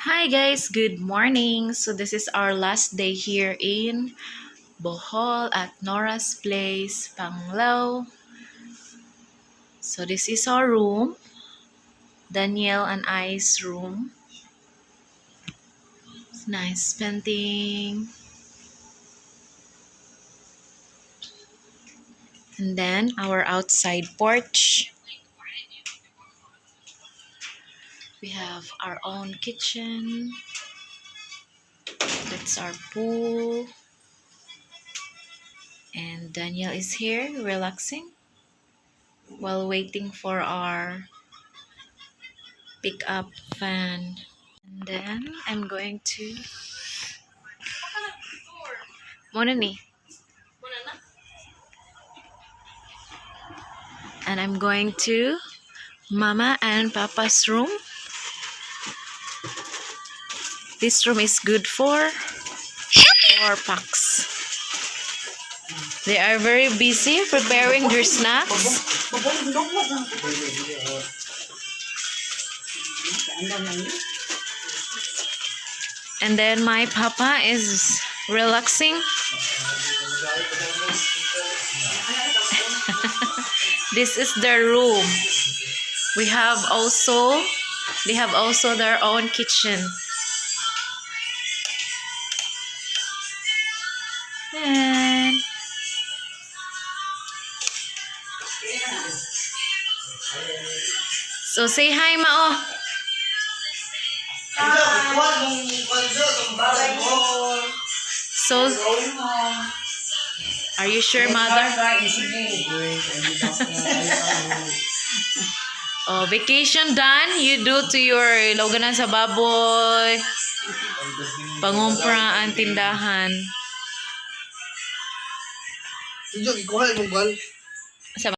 Hi guys, good morning. So this is our last day here in Bohol at Nora's Place, Panglao. So this is our room, Danielle and I's room. It's nice spending. And then our outside porch. We have our own kitchen. That's our pool. And Danielle is here relaxing while waiting for our pickup van. And then I'm going to Muna ni. And I'm going to Mama and Papa's room. This room is good for 4 packs. They are very busy preparing their snacks. And then my Papa is relaxing. This is their room. They have also their own kitchen. And so say hi, Mao. So, are you sure, Mother? Oh, vacation done? You do to your loganan sa baboy, pangumpra ang tindahan.